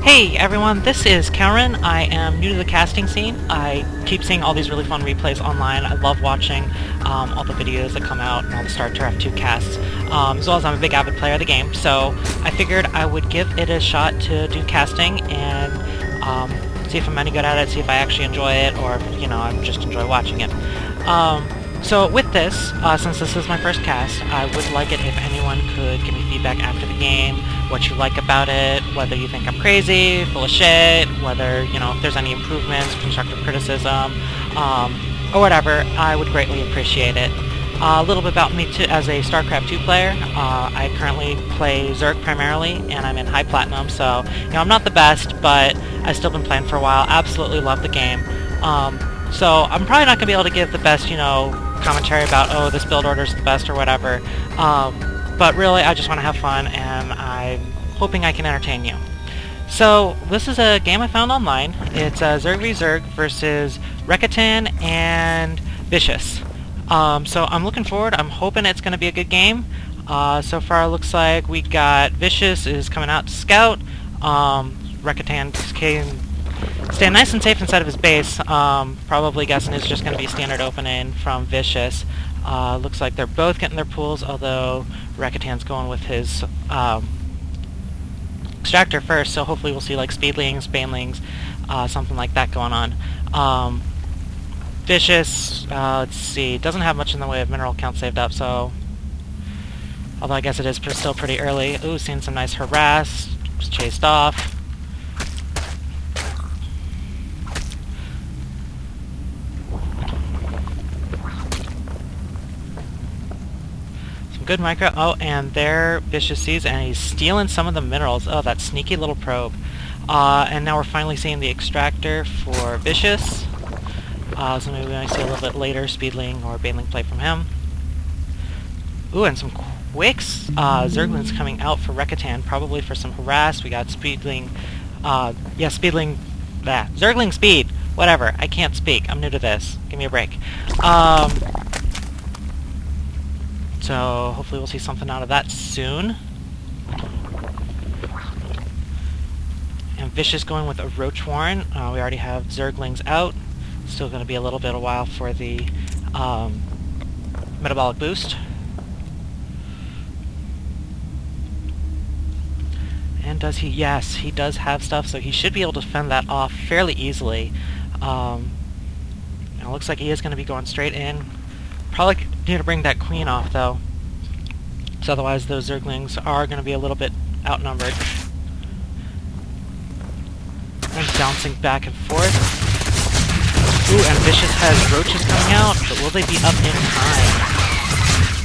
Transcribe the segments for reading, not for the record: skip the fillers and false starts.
Hey everyone, this is Karen. I am new to the casting scene. I keep seeing all these really fun replays online. I love watching all the videos that come out and all the StarCraft 2 casts, as well as I'm a big avid player of the game, so I figured I would give it a shot to do casting and see if I'm any good at it, see if I actually enjoy it, or if, I just enjoy watching it. So with this, since this is my first cast, I would like it if anyone could give me feedback after the game, what you like about it, whether you think I'm crazy, full of shit, whether, if there's any improvements, constructive criticism, or whatever. I would greatly appreciate it. A little bit about me too, as a StarCraft 2 player. I currently play Zerg primarily, and I'm in high platinum, so, I'm not the best, but I've still been playing for a while. Absolutely love the game. So I'm probably not going to be able to give the best, commentary about, oh, this build order is the best or whatever. But really, I just want to have fun, and I'm hoping I can entertain you. So this is a game I found online. It's Zerg v Zerg versus Rekatan and Vicious. So I'm looking forward. I'm hoping it's going to be a good game. So far, it looks like we got Vicious is coming out to scout. Rekatan came staying nice and safe inside of his base. Probably guessing it's just going to be standard opening from Vicious. Looks like they're both getting their pools, although Rekatan's going with his extractor first, so hopefully we'll see like speedlings, banelings, something like that going on. Vicious, let's see, doesn't have much in the way of mineral count saved up, so although I guess it is still pretty early. Ooh, seeing some nice harass, was chased off. Good micro. Oh, and there Vicious sees, and he's stealing some of the minerals. Oh, that sneaky little probe. And now we're finally seeing the extractor for Vicious. So maybe we might see a little bit later speedling or baneling play from him. Ooh, and some quicks. Zerglings coming out for Rekatan, probably for some harass. We got speedling. Speedling. Zergling speed. Whatever. I can't speak. I'm new to this. Give me a break. So hopefully we'll see something out of that soon. And Vicious going with a Roach Warren. We already have Zerglings out. Still going to be a little bit a while for the metabolic boost. And does he? Yes, he does have stuff, so he should be able to fend that off fairly easily. It looks like he is going to be going straight in. Probably need to bring that queen off, though. So otherwise those Zerglings are going to be a little bit outnumbered. And bouncing back and forth. Ooh, and Vicious has roaches coming out, but will they be up in time?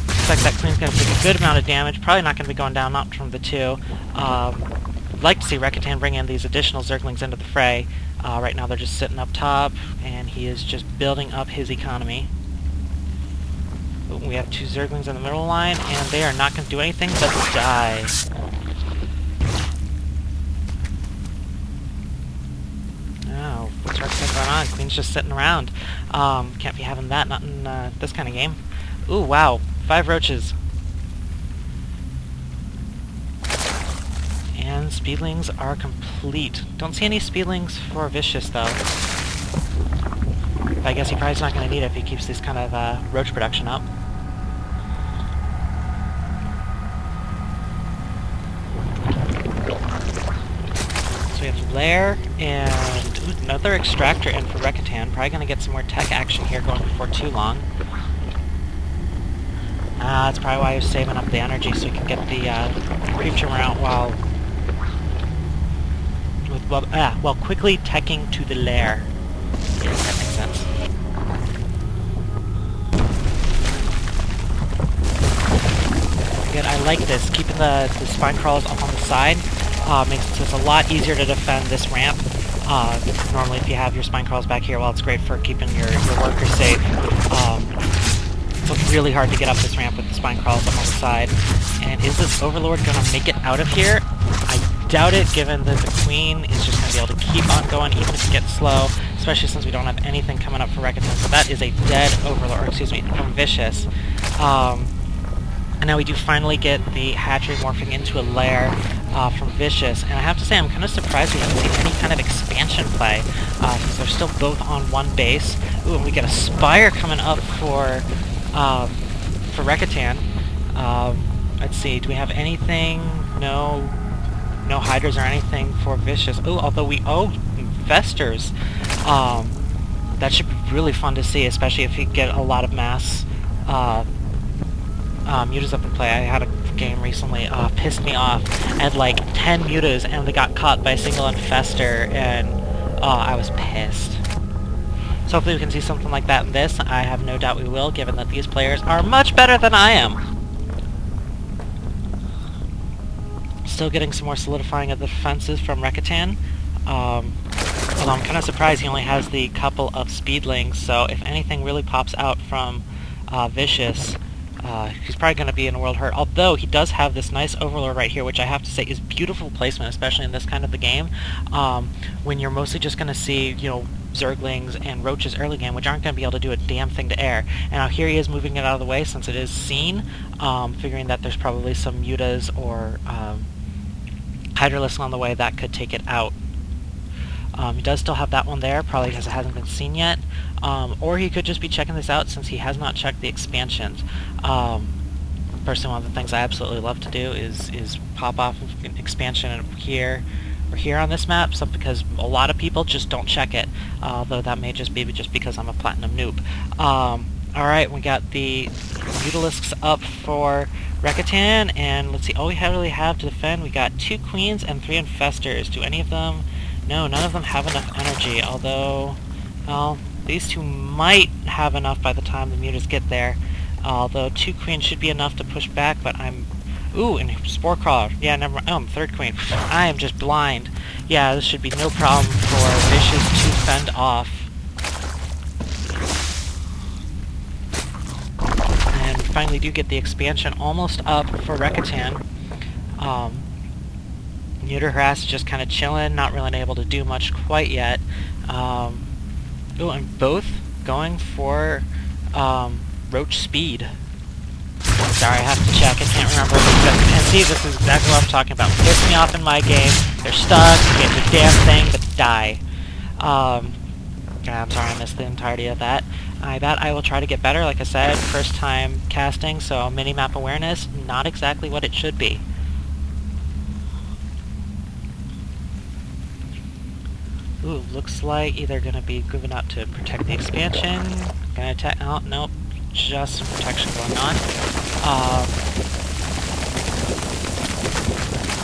Looks like that queen's going to take a good amount of damage. Probably not going to be going down, not from the two. I'd like to see Rekatan bring in these additional Zerglings into the fray. Right now they're just sitting up top, and he is just building up his economy. We have two Zerglings in the middle line, and they are not going to do anything but die. Oh, what's going on? Queen's just sitting around. Can't be having that, not in this kind of game. Ooh, wow. 5 roaches. And speedlings are complete. Don't see any speedlings for Vicious, though. But I guess he probably's not going to need it if he keeps this kind of roach production up. So we have Lair and another extractor in for Rekatan. Probably going to get some more tech action here going before too long. That's probably why he was saving up the energy so he can get the creep trimmer out while quickly teching to the lair. Yeah, that makes sense. Good, I like this. Keeping the spine crawlers up on the side makes it so it's a lot easier to defend this ramp. Normally if you have your spine crawlers back here, well, it's great for keeping your workers safe. It's really hard to get up this ramp with the spine crawlers up on the side. And is this Overlord going to make it out of here? I doubt it, given that the Queen is just going to be able to keep on going even if it gets slow, especially since we don't have anything coming up for Rekatan. So that is a dead Overlord, or excuse me, from Vicious. And now we do finally get the hatchery morphing into a lair from Vicious, and I have to say I'm kind of surprised we haven't seen any kind of expansion play, since they're still both on one base. Ooh, and we get a Spire coming up for Rekatan. Let's see, do we have anything? No Hydras or anything for Vicious. Ooh, although Infestors. That should be really fun to see, especially if you get a lot of mass mutas up in play. I had a game recently, pissed me off. I had like 10 mutas and they got caught by a single infestor, and I was pissed. So hopefully we can see something like that in this. I have no doubt we will, given that these players are much better than I am. Still getting some more solidifying of the defenses from Rekatan. Although I'm kind of surprised he only has the couple of speedlings, so if anything really pops out from Vicious, he's probably going to be in a world hurt. Although he does have this nice Overlord right here, which I have to say is beautiful placement, especially in this kind of the game, when you're mostly just going to see, you know, Zerglings and Roaches early game, which aren't going to be able to do a damn thing to air. And now here he is moving it out of the way since it is seen, figuring that there's probably some mutas or Hydralisks on the way that could take it out. He does still have that one there, probably because it hasn't been seen yet. Or he could just be checking this out since he has not checked the expansions. Personally, one of the things I absolutely love to do is pop off an expansion here or here on this map, because a lot of people just don't check it, though that may just be because I'm a platinum noob. Alright, we got the Mutalisks up for Rekatan, and let's see, all we really have to defend, we got 2 Queens and 3 Infestors. Do any of them... No, none of them have enough energy, although, well, these 2 might have enough by the time the mutas get there. Although 2 Queens should be enough to push back, but I'm... Ooh, and Spore Crawler. Yeah, never mind. Oh, I'm 3rd Queen. I am just blind. Yeah, this should be no problem for Vicious to fend off. And we finally do get the expansion almost up for Rekatan. Muta Harass just kind of chilling, not really able to do much quite yet. Ooh, and both going for Roach Speed. Sorry, I have to check. I can't remember. And see, this is exactly what I'm talking about. Piss me off in my game. They're stuck. Can't do a damn thing but die. I'm sorry, I missed the entirety of that. I bet I will try to get better. Like I said, first time casting, so mini-map awareness, not exactly what it should be. Ooh, looks like either gonna be moving up to protect the expansion. Gonna attack. Oh, nope. Just some protection going on.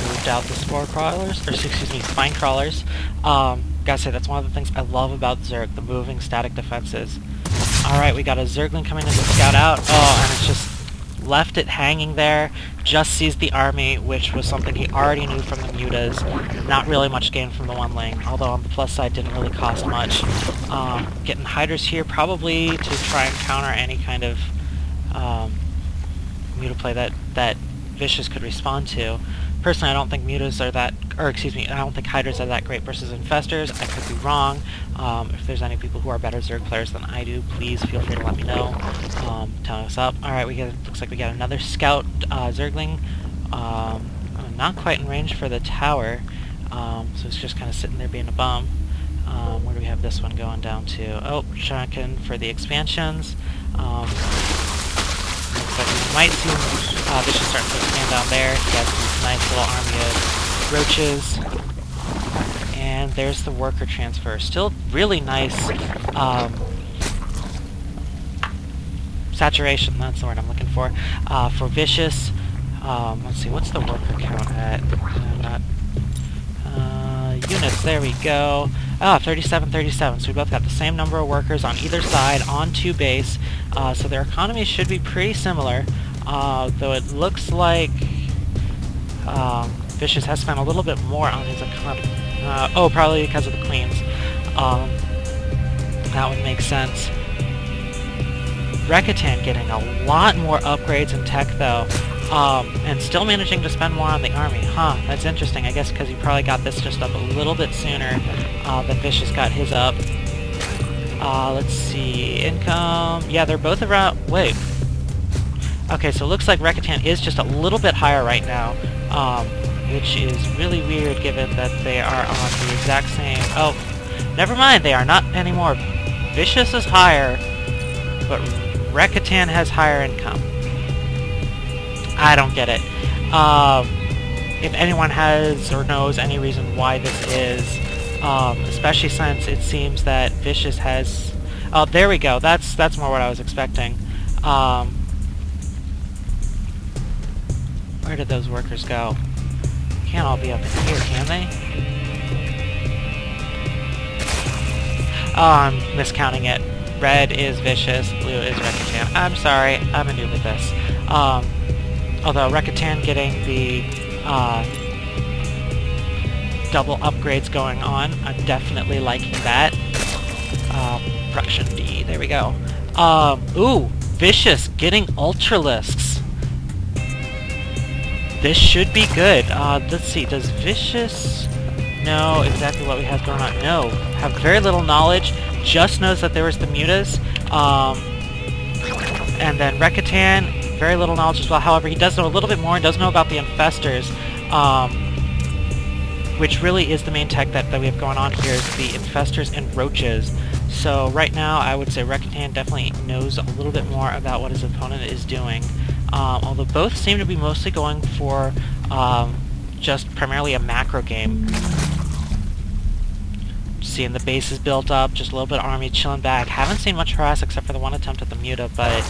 Moved out the Spore Crawlers, or excuse me, Spine Crawlers. Gotta say, that's one of the things I love about Zerg, the moving static defenses. Alright, we got a Zergling coming in to scout out. Oh, and it's just left it hanging there. Just sees the army, which was something he already knew from the mutas. Not really much gain from the one-ling, although on the plus side didn't really cost much. Getting Hydras here probably to try and counter any kind of muta play that Vicious could respond to. Personally, I don't think mutas are that, or excuse me, I don't think Hydras are that great versus Infestors. I could be wrong. If there's any people who are better Zerg players than I do, please feel free to let me know. Tell us up. Alright, looks like we got another Scout Zergling. Not quite in range for the tower, so it's just kind of sitting there being a bum. Where do we have this one going down to? Oh, checking for the expansions. Looks like we might see Vicious starting to expand down there. He has this nice little army of roaches. And there's the worker transfer. Still really nice saturation, that's the word I'm looking for Vicious. Let's see, what's the worker count at? Units, there we go. 37. So we both got the same number of workers on either side on 2 base. So their economy should be pretty similar. Though it looks like Vicious has spent a little bit more on his economy. Oh, probably because of the queens. That would make sense. Rekatan getting a lot more upgrades in tech though. And still managing to spend more on the army. Huh, that's interesting. I guess because he probably got this just up a little bit sooner than Vicious got his up. Let's see, income... Yeah, they're both around... Wait. Okay, so it looks like Rekatan is just a little bit higher right now, which is really weird given that they are on the exact same... Oh, never mind, they are not anymore. Vicious is higher, but Rekatan has higher income. I don't get it. If anyone has or knows any reason why this is, especially since it seems that Vicious has... Oh, there we go. That's more what I was expecting. Where did those workers go? Can't all be up in here, can they? Oh, I'm miscounting it. Red is Vicious, blue is Rekatan. I'm sorry, I'm a noob at this. Although Rekatan getting the double upgrades going on, I'm definitely liking that. Production D, there we go. Ooh, Vicious getting Ultralisks. This should be good. Let's see, does Vicious know exactly what we have going on? No. Have very little knowledge, just knows that there was the mutas. And then Rekatan, very little knowledge as well. However, he does know a little bit more and does know about the infestors, which really is the main tech that we have going on here, is the infestors and roaches. So right now, I would say Rekatan definitely knows a little bit more about what his opponent is doing. Although both seem to be mostly going for just primarily a macro game. Seeing the bases built up, just a little bit of army chilling back. Haven't seen much harass except for the one attempt at the muta, but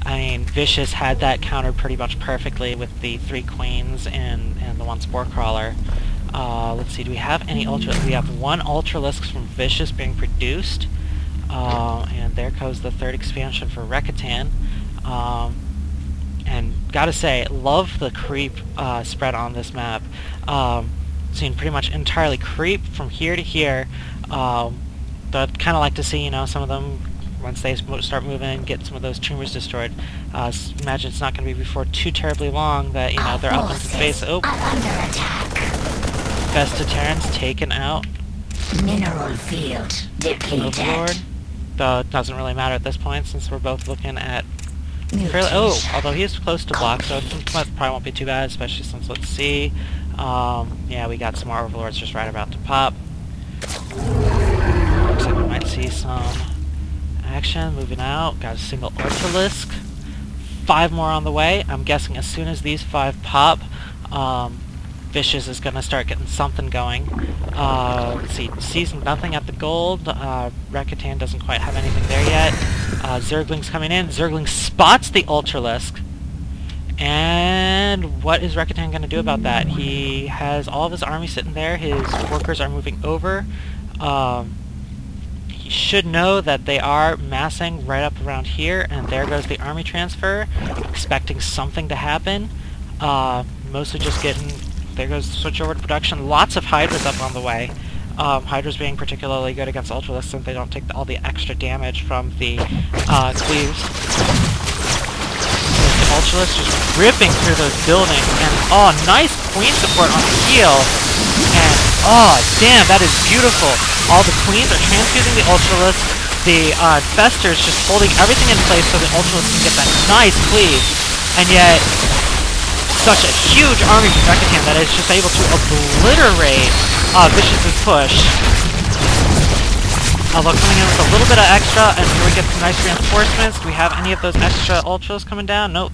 I mean, Vicious had that countered pretty much perfectly with the 3 queens and the 1 spore crawler. Let's see, do we have any ultra? We have 1 Ultralisk from Vicious being produced, and there goes the 3rd expansion for Rekatan. And gotta say, love the creep spread on this map. Seen pretty much entirely creep from here to here. But kind of like to see, you know, some of them, once they start moving, get some of those tumors destroyed. Imagine it's not going to be before too terribly long that, you know, they're up into space. Oh! Terrans taken out. Mineral field depleted. Overlord. Though it doesn't really matter at this point since we're both looking at... Oh, although he is close to block, so it probably won't be too bad, especially since, let's see... yeah, we got some more Overlords just right about to pop. Looks like we might see some action moving out. Got a single Ultralisk. 5 more on the way. I'm guessing as soon as these 5 pop, Vicious is going to start getting something going. Let's see, sees nothing at the gold. Rekatan doesn't quite have anything there yet. Zergling's coming in. Zergling spots the Ultralisk. And what is Rekatan going to do about that? He has all of his army sitting there. His workers are moving over. He should know that they are massing right up around here, and there goes the army transfer. Expecting something to happen. Mostly just getting... There goes the switch over to production. Lots of Hydras up on the way. Hydras being particularly good against Ultralisks since they don't take all the extra damage from the cleaves. Ultralisk just ripping through those buildings, and oh, nice queen support on the heel, and oh, damn, that is beautiful. All the queens are transfusing the Ultralisk, the infestors just holding everything in place so the Ultralisk can get that nice cleave, and yet such a huge army from Rekatan that is just able to obliterate Vicious's push. Although coming in with a little bit of extra, and here we get some nice reinforcements. Do we have any of those extra Ultras coming down? Nope.